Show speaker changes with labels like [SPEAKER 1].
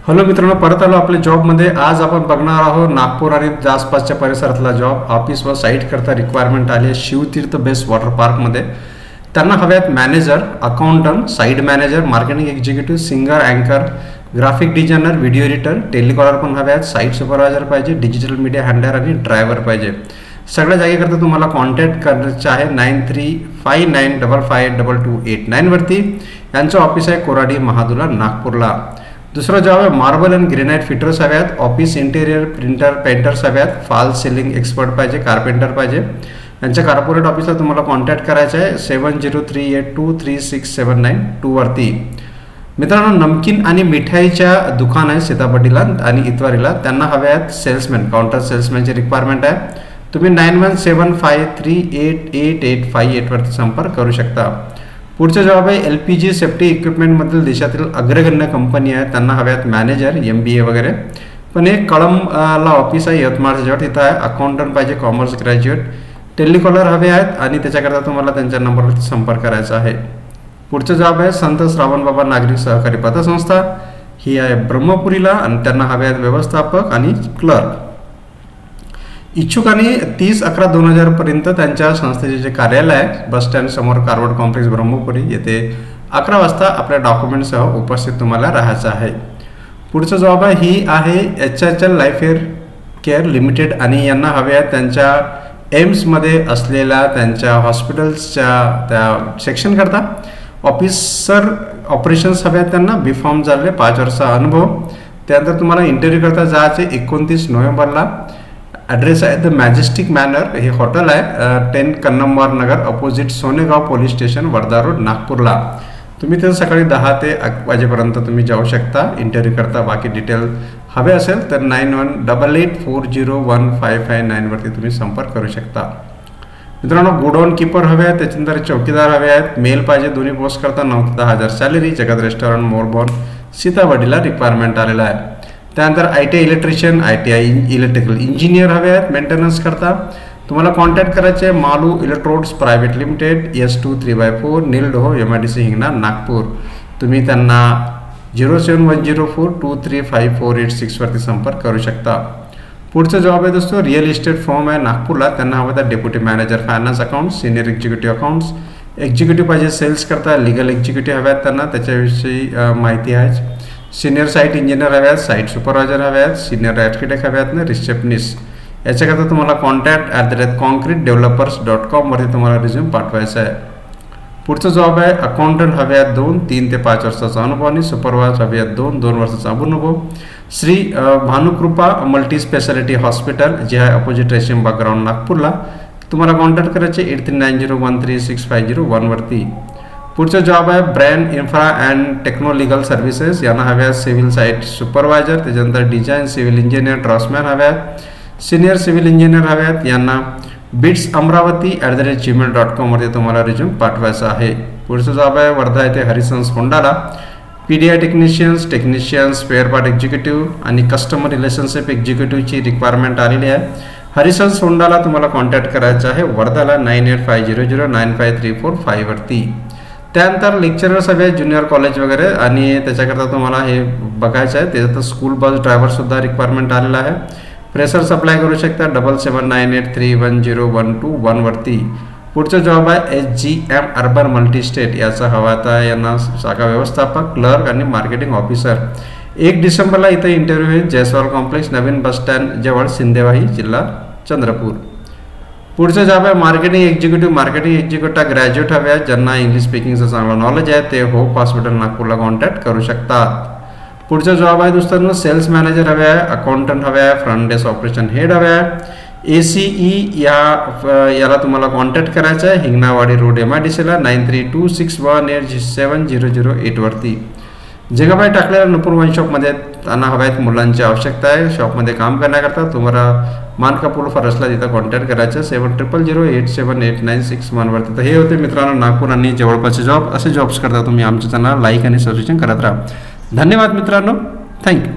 [SPEAKER 1] Hello मित्रांनो, परत आलो आपल्या जॉबमध्ये. आज आपण बघणार आहोत नागपूर आणि आसपासच्या परिसरातला जॉब. ऑफिस व साईट करता रिक्वायरमेंट आली आहे शिवतीर्थ बेस्ट वॉटर पार्कमध्ये. त्यांना हव्यात manager, accountant, side manager, marketing executive, singer, अँकर, graphic designer, video editor, telecaller पण हव्यात, साईट सुपरवायझर पाहिजे, डिजिटल मीडिया हँडलर आणि ड्रायव्हर पाहिजे. सगळ्या जागेकरता तुम्हाला कॉन्टॅक्ट करायचं आहे 9359552289 वरती. यांचं ऑफिस आहे कोराडी महादुला नागपूरला. दुसरा जॉब आहे मार्बल अँड ग्रेनाइट फिटर्स हव्यात, ऑफिस इंटेरियर प्रिंटर पेंटर्स हव्यात, फॉल सिलिंग एक्सपर्ट पाहिजे, कार्पेंटर पाहिजे. यांच्या कॉर्पोरेट ऑफिसला तुम्हाला कॉन्टॅक्ट करायचं आहे 7038236792 वरती. मित्रांनो, नमकीन आणि मिठाईच्या दुकान आहे सीतापटीला आणि इतवारीला. त्यांना हव्यात सेल्समॅन, काउंटर सेल्समॅनची रिक्वायरमेंट आहे. तुम्ही 9175388858 वरती संपर्क करू शकता. पुढचा जॉब आहे LPG सेफ्टी इक्विपमेंटमधील देशातील अग्रगण्य कंपनी आहे. त्यांना हव्यात मॅनेजर, MBA वगैरे. पण हे कळंबला ऑफिस आहे यवतमाळच्या जवळ, तिथं आहे. अकाउंटंट पाहिजे, कॉमर्स ग्रॅज्युएट, टेलिकॉलर हवे आहेत आणि त्याच्याकरता तुम्हाला त्यांच्या नंबरवरती संपर्क करायचा आहे. पुढचा जॉब आहे संत श्रावणबाबा नागरिक सहकारी पतसंस्था. ही आहे ब्रह्मपुरीला आणि त्यांना हवे आहेत व्यवस्थापक आणि क्लर्क. इच्छुकांनी 30/11/2000 पर्यंत त्यांच्या संस्थेचे जे कार्यालय आहे बस स्टँड समोर कारवड कॉम्प्लेक्स ब्रह्मपुरी येथे 11 वाजता आपल्या डॉक्युमेंटसह उपस्थित तुम्हाला राहायचं आहे. पुढचं जॉब आहे ही आहे HHL लाईफ केअर लिमिटेड आणि यांना हवे आहेत त्यांच्या एम्समध्ये असलेल्या त्यांच्या हॉस्पिटल्सच्या त्या सेक्शन करता ऑफिसर ऑपरेशन्स हवे आहेत. त्यांना B.Pharm झाले, 5 वर्षाचा अनुभव. त्यानंतर तुम्हाला इंटरव्ह्यू करता जायचे 29 नोव्हेंबरला. ॲड्रेस आहे द मॅजेस्टिक मॅनर, हे हॉटेल आहे 10 Kannamwar Nagar opposite Sonegaon police station, Wardha road, नागपूरला. तुम्ही ते सकाळी 10 ते 1 वाजेपर्यंत तुम्ही जाऊ शकता इंटरव्ह्यू करता. बाकी डिटेल हवे असेल तर 9188401559 वरती तुम्ही संपर्क करू शकता. मित्रांनो, गुडॉन कीपर हवे आहेत, त्याच्यानंतर चौकीदार हवे आहेत. मेल पाहिजे, दोन्ही पोस्ट करता 9 ते 10,000 सॅलरी. जगत रेस्टॉरंट मोरबॉन सीतावडीला रिक्वायरमेंट आलेला आहे. त्यानंतर ITI electrician, ITI electrical engineer हवे आहेत मेंटेनन्स करता. तुम्हाला कॉन्टॅक्ट करायचे Malu electrodes private limited, S2 3/4 नीलडोह MIDC Hingna Nagpur. तुम्ही त्यांना 0710423548 वरती संपर्क करू शकता. पुढचा जॉब आहे दोस्तों रिअल इस्टेट फॉर्म आहे नागपूरला. त्यांना हवं तर deputy manager finance account, senior executive accounts, executive पाहिजे सेल्स करता, लिगल एक्झिक्युटिव्ह हव्यात त्यांना त्याच्याविषयी माहिती आहे. सिनियर साईट इंजिनियर हव्यात, साईट सुपरवायझर हव्यात, सिनियर आर्किटेक्ट हव्यात ना, रिसेप्शनिस्ट. याच्याकरता तुम्हाला contact@concretedevelopers.com वरती तुम्हाला रिझ्यूम पाठवायचा आहे. पुढचा जॉब आहे अकाउंटंट हव्यात 2, 3 ते 5 वर्षाचा अनुभव आणि सुपरवायझर हव्यात 2 वर्षाचा अनुभव. श्री भानुकृपा मल्टी स्पेशालिटी हॉस्पिटल जे आहे अपोजिट रेशीम बागग्राउंड नागपूरला. तुम्हाला कॉन्टॅक्ट करायचे 8390136501 वरती. पुढचा जॉब आहे brand infra and techno legal services. यांना हव्यात सिव्हिल साईट सुपरवायझर, त्याच्यानंतर डिझाईन सिव्हिल इंजिनियर ड्रॉसमॅन हव्यात, सिनियर सिव्हिल इंजिनियर हव्यात. यांना bits.amravati@gmail.com वरती तुम्हाला रिझ्यूम पाठवायचा आहे. पुढचा जॉब आहे वर्धा येथे हरिसन्स होंडाला. PDI technicians, spare part executive आणि कस्टमर रिलेशनशिप एक्झिक्युटिव्हची रिक्वायरमेंट आलेली आहे. हरिसन्स होंडाला तुम्हाला कॉन्टॅक्ट करायचं आहे वर्धाला 9850095345 वरती. त्यानंतर लेक्चरर्स हवे ज्युनियर कॉलेज वगैरे आणि त्याच्याकरता तुम्हाला हे बघायचं आहे. त्याच्यात स्कूल बस ड्रायव्हरसुद्धा रिक्वायरमेंट आलेला आहे. फ्रेशर्स अप्लाय करू शकता 7798310121 वरती. पुढचा जॉब आहे SGM अर्बन मल्टीस्टेट. याचा हवा आता यांना शाखा व्यवस्थापक, क्लर्क आणि मार्केटिंग ऑफिसर. 1 डिसेंबरला इथं इंटरव्ह्यू आहे जयस्वाल कॉम्प्लेक्स नवीन बस स्टँड जवळ, सिंदेवाही जिल्हा चंद्रपूर. पुढचा जॉब आहे मार्केटिंग एक्झिक्युटिव्ह ग्रॅज्युएट हवे आहेत ज्यांना इंग्लिश स्पीकिंगचं चांगलं नॉलेज आहे. ते होप हॉस्पिटल नागपूरला कॉन्टॅक्ट करू शकतात. पुढचा जॉब आहे दुसऱ्यांना सेल्स मॅनेजर हवे आहे, अकाउंटंट हवे आहे, फ्रंट डेस्क ऑपरेशन हेड हवे आहे. ACE याला तुम्हाला कॉन्टॅक्ट करायचं आहे हिंगणावाडी रोड MIDCला 9326187008 वरती. जगाबाई टाकलेल्या नपूर वन शॉपमध्ये त्यांना हव्या आहेत मुलांची आवश्यकता आहे. शॉपमध्ये काम करण्याकरता तुम्हाला मानकापूर फॉरेस्टला तिथं कॉन्टॅक्ट करायचं 7000878961 वरती. तर हे होते मित्रांनो नागपूर आणि जवळपासचे जॉब. असे जॉब्स करता तुम्ही आमच्या चॅनल लाईक आणि सबस्क्रिप्शन करत राहा. धन्यवाद मित्रांनो, थँक्यू.